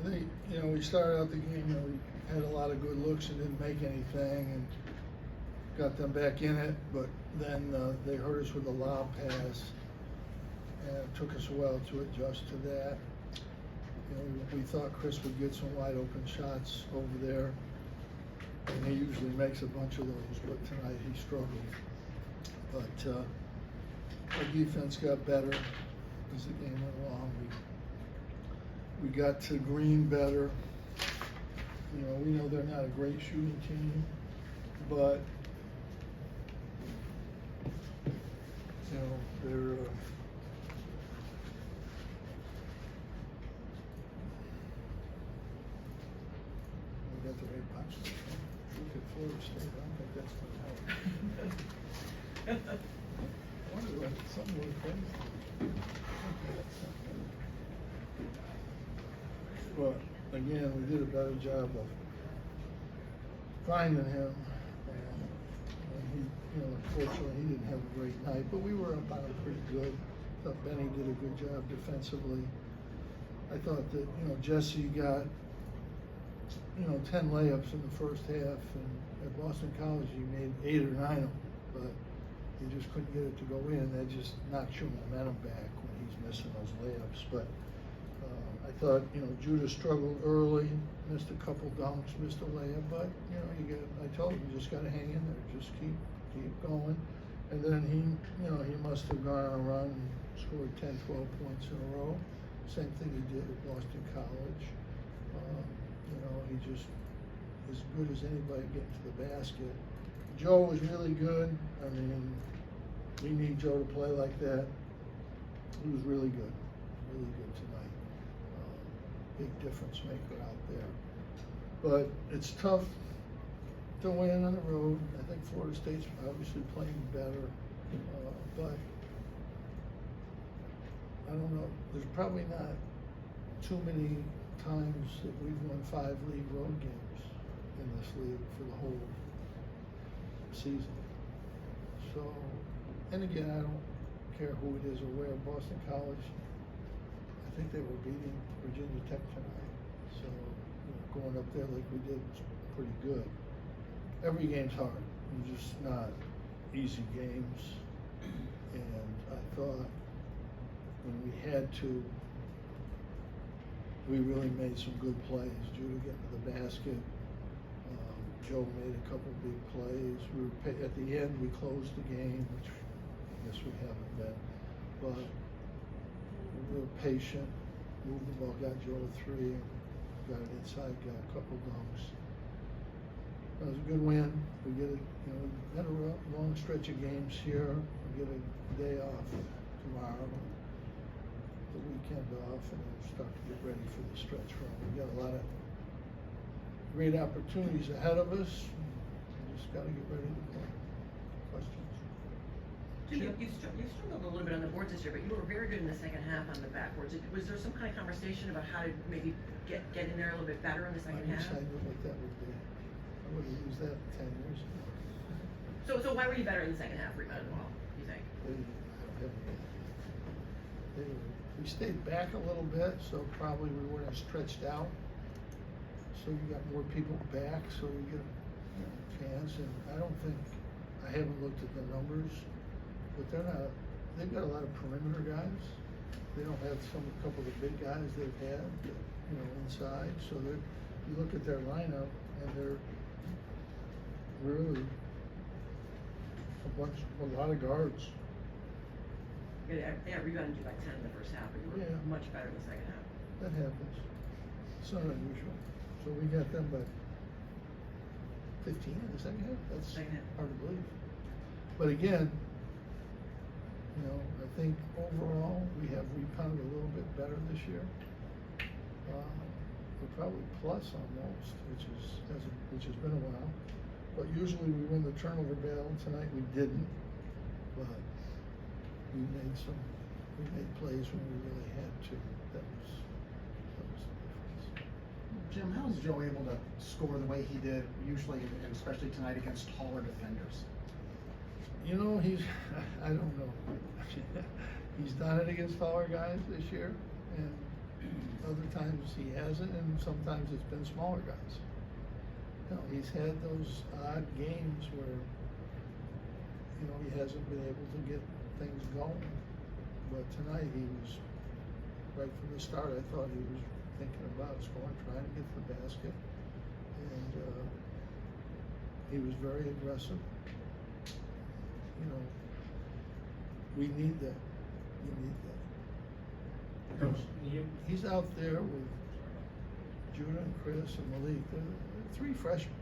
We started out the game, we had a lot of good looks and didn't make anything, and got them back in it, but then they hurt us with a lob pass, and it took us a while to adjust to that. We thought Chris would get some wide open shots over there, and he usually makes a bunch of those, but tonight he struggled. But our defense got better as the game went along. We got to Green better. We know they're not a great shooting team, but they're we got the right punch. Look at Florida State. I don't think that's going to help. I wonder what something really crazy. But again, we did a better job of finding him, and he, unfortunately, he didn't have a great night. But we were up on him pretty good. I thought Benny did a good job defensively. I thought that Jesse got 10 layups in the first half, and at Boston College he made 8 or 9 of them, but he just couldn't get it to go in. That just knocks your momentum back when he's missing those layups. But I thought, Judah struggled early, missed a couple dunks, missed a layup, but I told him, you just got to hang in there, just keep going. And then he must have gone on a run and scored 10, 12 points in a row. Same thing he did at Boston College. He just as good as anybody getting to the basket. Joe was really good. I mean, we need Joe to play like that. He was really good tonight. Big difference maker out there. But it's tough to win on the road. I think Florida State's obviously playing better, but I don't know. There's probably not too many times that we've won 5 league road games in this league for the whole season. So, and again, I don't care who it is or where. Boston College, I think they were beating Virginia Tech tonight. So, going up there like we did was pretty good. Every game's hard. They're just not easy games. And I thought when we had to, we really made some good plays. Judah getting to the basket. Joe made a couple big plays. At the end, we closed the game, which I guess we haven't been. But we were patient, moved the ball, got Joe a 3, got it inside, got a couple dunks. It was a good win. We get we got a long stretch of games here. We get a day off tomorrow, the weekend off, and we'll start to get ready for the stretch run. We got a lot of great opportunities ahead of us. We just got to get ready to play. Questions? Jim, you struggled a little bit on the boards this year, but you were very good in the second half on the backboards. Was there some kind of conversation about how to maybe get in there a little bit better in the second half? I knew what that would be. I would have used that 10 years ago. So why were you better in the second half rebounding the ball, you think? We stayed back a little bit, so probably we weren't as stretched out. So you got more people back, so you get a chance. And I haven't looked at the numbers, but they've got a lot of perimeter guys. They don't have a couple of the big guys they've had, inside. So you look at their lineup, and they're really a lot of guards. Yeah, rebounded you by 10 in the first half, but you were much better in the second half. That happens. It's not unusual. So we got them by 15 in the second half. That's hard to believe. But again, I think overall we have rebounded a little bit better this year. We're probably plus almost, which has been a while. But usually we win the turnover battle. Tonight we didn't. But we made plays when we really had to. That was the difference. Jim, how is Joe able to score the way he did usually, and especially tonight against taller defenders? I don't know. He's done it against taller guys this year, and other times he hasn't, and sometimes it's been smaller guys. You know, he's had those odd games where, you know, he hasn't been able to get things going. But tonight he was, right from the start, I thought he was thinking about scoring, trying to get to the basket. And he was very aggressive. You know, we need that. We need that. Coach, He's out there with Judah and Chris and Malik. They're three freshmen.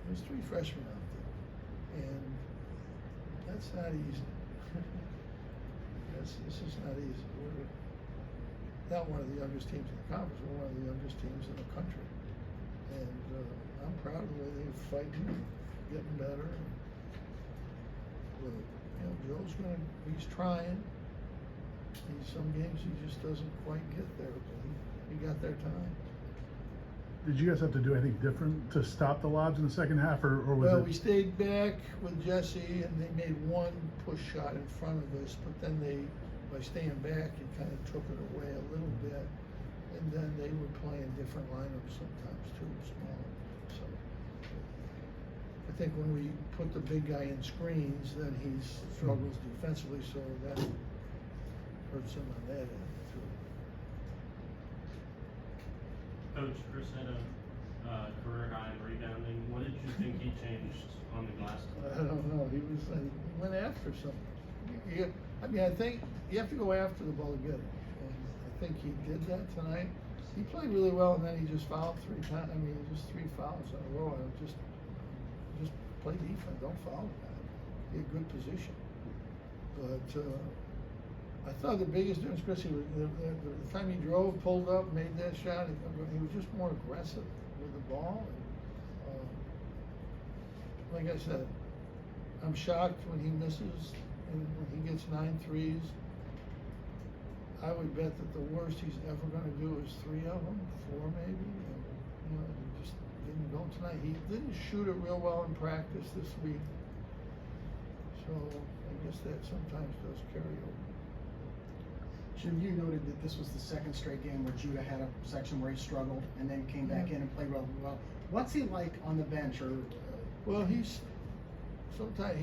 There's three freshmen out there. And that's not easy. This is not easy. We're not one of the youngest teams in the conference. We're one of the youngest teams in the country. And I'm proud of the way they're fighting, getting better. But, you know, he's trying. Some games he just doesn't quite get there, but he got there tonight. did you guys have to do anything different to stop the lobs in the second half, or was Well, it? we stayed back with Jesse, and they made one push shot in front of us, but then by staying back, it kind of took it away a little bit. And then they were playing different lineups sometimes too, small. So I think when we put the big guy in screens, then he struggles defensively, so that hurts him on that end too. Coach, Chris had a career high in rebounding. What did you think he changed on the glass I don't know. He went after something. I think you have to go after the ball to get it. And I think he did that tonight. He played really well, and then he just fouled 3 times. I mean, just 3 fouls in a row. Just play defense. Don't foul the guy. Be a good position. But I thought the biggest difference, Chris, was the time he drove, pulled up, made that shot. He was just more aggressive with the ball. And, like I said, I'm shocked when he misses and when he gets 9 threes. I would bet that the worst he's ever going to do is 3 of them, 4 maybe. And, you know, he just didn't go tonight. He didn't shoot it real well in practice this week. So I guess that sometimes does carry over. Jim, you noted that this was the second straight game where Judah had a section where he struggled and then came back in and played really well. What's he like on the bench? Or Well, he's sometimes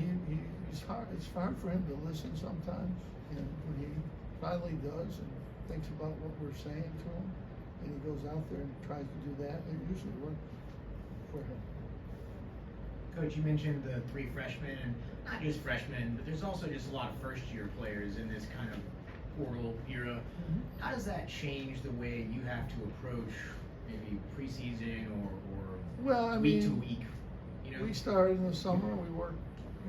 he's hard. It's hard for him to listen sometimes, and when he finally does and thinks about what we're saying to him, and he goes out there and tries to do that, it usually works for him. Coach, you mentioned the 3 freshmen, and not just freshmen, but there's also just a lot of first-year players in this kind of portal era. How does that change the way you have to approach maybe preseason or Well, I week to mean, week? You know, we started in the summer. We worked,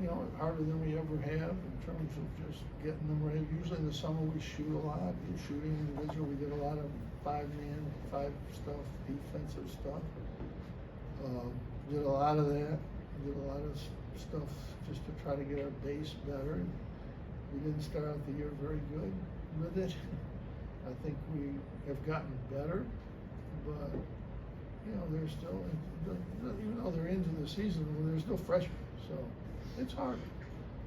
you know, harder than we ever have in terms of just getting them ready. Usually in the summer we shoot a lot. We're shooting individual. We did a lot of 5-man, 5 stuff, defensive stuff. Did a lot of that. Did a lot of stuff just to try to get our base better. We didn't start out the year very good with it. I think we have gotten better, but you know, they're still, even though they're into the season, they're still freshmen, so it's hard.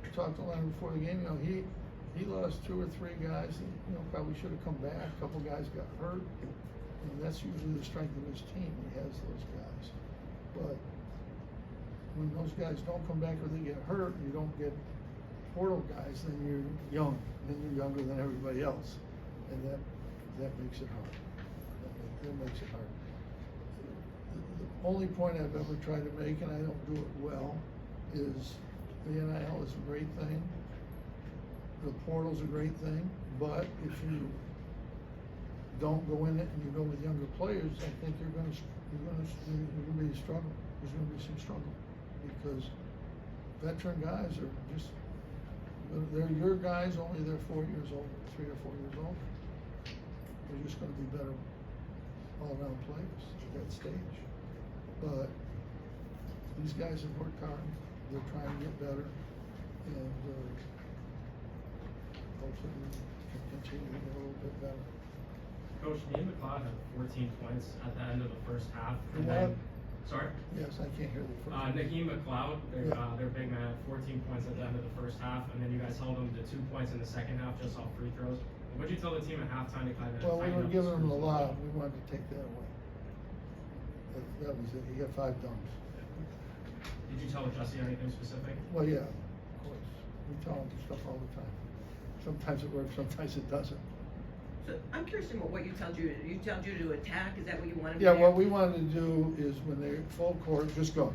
We talked to Leonard before the game. You know, he lost 2 or 3 guys that, you know, probably should have come back. A couple guys got hurt, and that's usually the strength of his team. He has those guys, but when those guys don't come back or they get hurt, you don't get portal guys, then you're young, then you're younger than everybody else, and that makes it hard. That makes it hard. The only point I've ever tried to make, and I don't do it well, is the NIL is a great thing. The portal's a great thing, but if you don't go in it and you go with younger players, I think you're going to be struggle. There's going to be some struggle because veteran guys are just. They're your guys, only they're 4 years old, 3 or 4 years old. They're just going to be better all-around players at that stage. But these guys have worked hard. They're trying to get better, and hopefully we can continue to get a little bit better. Coach, Nate McLeod had 14 points at the end of the first half. And then Sorry? Yes, I can't hear the first. Naheem McLeod, Yeah. their big man, 14 points at the end of the first half, and then you guys held them to 2 points in the second half just off free throws. What'd you tell the team at halftime to kind of Well, we tighten were up giving him screws a little lot, bit? we wanted to take that away. That was it, he got 5 dunks. Did you tell Jesse anything specific? Well, yeah, of course, we tell him stuff all the time. Sometimes it works, sometimes it doesn't. So I'm curious to know what you tell Judah. You tell Judah to attack, is that what you want him to Yeah, do? what we wanted to do is when they're full court, just go.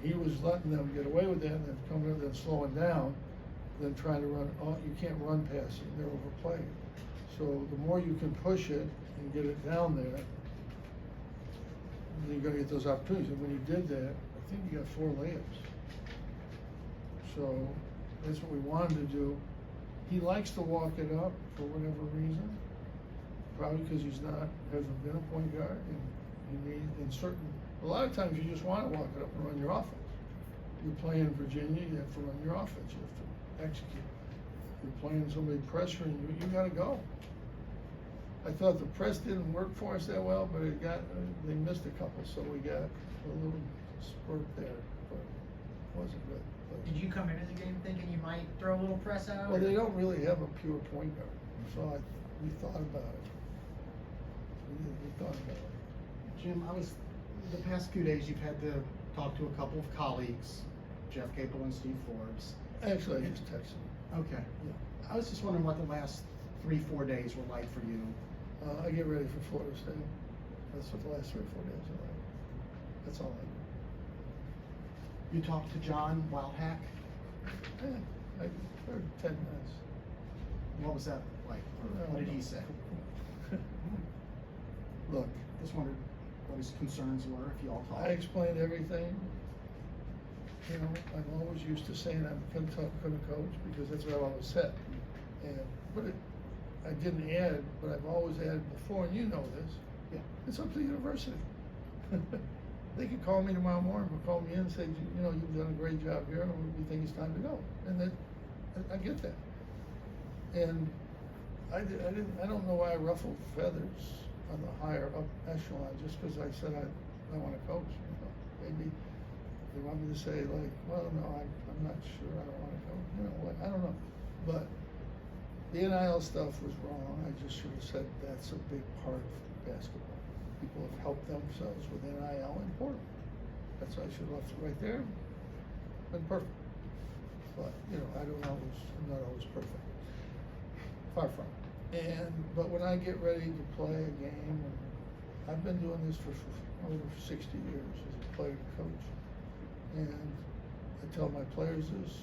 He was letting them get away with that and then coming in and slowing down, then trying to run, you can't run past it, they're overplaying. So the more you can push it and get it down there, then you're gonna get those opportunities. And when he did that, I think he got 4 layups. So that's what we wanted to do. He likes to walk it up for whatever reason, probably because hasn't been a point guard, and a lot of times you just want to walk it up and run your offense. You're playing Virginia, you have to run your offense, you have to execute. You're playing somebody pressuring you, you gotta go. I thought the press didn't work for us that well, but they missed a couple, so we got a little spurt there, but it wasn't good. But- Did you come into the game thinking you might throw a little press out? Well, or- they don't really have a pure point guard, so we thought about it. We thought about it. Jim, the past few days, you've had to talk to a couple of colleagues, Jeff Capel and Steve Forbes. Actually, I just texted him. Okay. Yeah. I was just wondering what the last 3-4 days were like for you. I get ready for Florida State. That's what the last 3 or 4 days are like. That's all I do. You talked to John Wildhack. Yeah, I heard 10 minutes. What was that like? Or what did he say? Look, Just wondered what his concerns were, if you all talked. I explained everything. You know, I'm always used to saying I couldn't coach because that's what I've always said. I didn't add, but I've always added before, and you know this. Yeah. It's up to the university. They could call me tomorrow morning, or call me in and say, you know, you've done a great job here, and we think it's time to go. And I get that. And I don't know why I ruffled feathers on the higher up echelon just because I said I want to coach. You know, maybe they want me to say like, well, no, I'm not sure. I don't want to coach. You know what? I don't know. But the NIL stuff was wrong. I just should have said that's a big part of basketball. People have helped themselves with NIL and Portland. That's why I should have left it right there. Been perfect. But you know, I'm not always perfect. Far from it. But when I get ready to play a game, and I've been doing this for over 60 years as a player and coach, and I tell my players this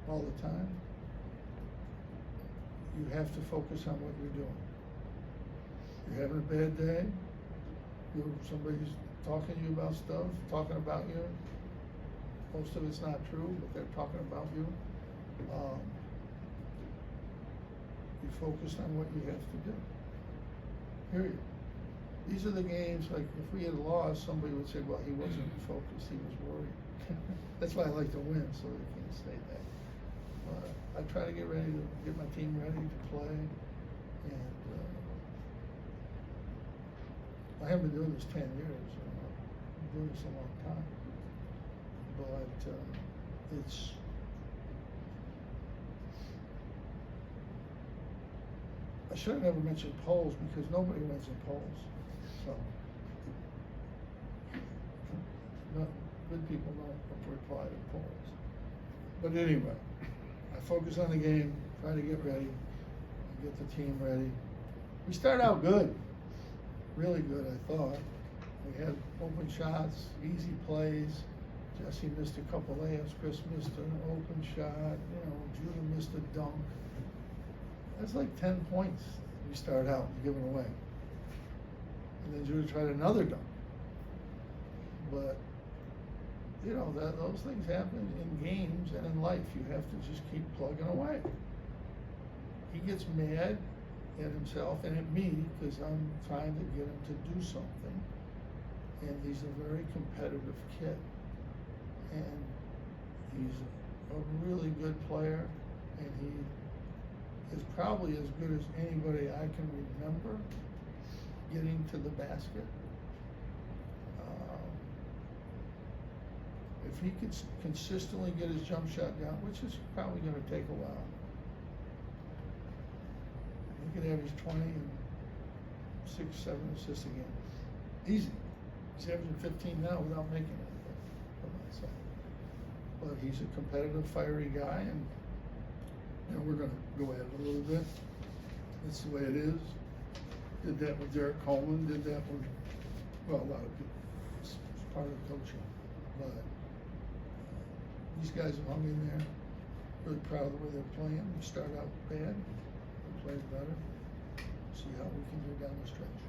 all the time. You have to focus on what you're doing. You're having a bad day, somebody's talking to you about stuff, talking about you. Most of it's not true, but they're talking about you. You focus on what you have to do. Period. These are the games, like if we had lost, somebody would say, well, he wasn't focused, he was worried. That's why I like to win, so they can say that. I try to get my team ready to play, and I haven't been doing this 10 years. I've been doing this a long time, but I should have never mentioned polls because nobody wins in polls. So, good people don't reply to polls. But anyway, I focus on the game, try to get ready, get the team ready. We started out good, really good, I thought. We had open shots, easy plays. Jesse missed a couple layups, Chris missed an open shot, Judah missed a dunk. That's like 10 points we start out giving away. And then Judah tried another dunk. But, those things happen in games and in life. You have to just keep plugging away. He gets mad at himself and at me because I'm trying to get him to do something. And he's a very competitive kid. And he's a really good player, and he is probably as good as anybody I can remember getting to the basket. if he could consistently get his jump shot down, which is probably gonna take a while, he could average 20 and 6, 7 assists a game. Easy. He's averaging 15 now without making it. But he's a competitive, fiery guy, and we're gonna go at it a little bit. That's the way it is. Did that with Derek Coleman, did that with, well, a lot of people. It's part of coaching. But these guys have hung in there. Really proud of the way they're playing. We start out bad, we play better. See how we can do down the stretch.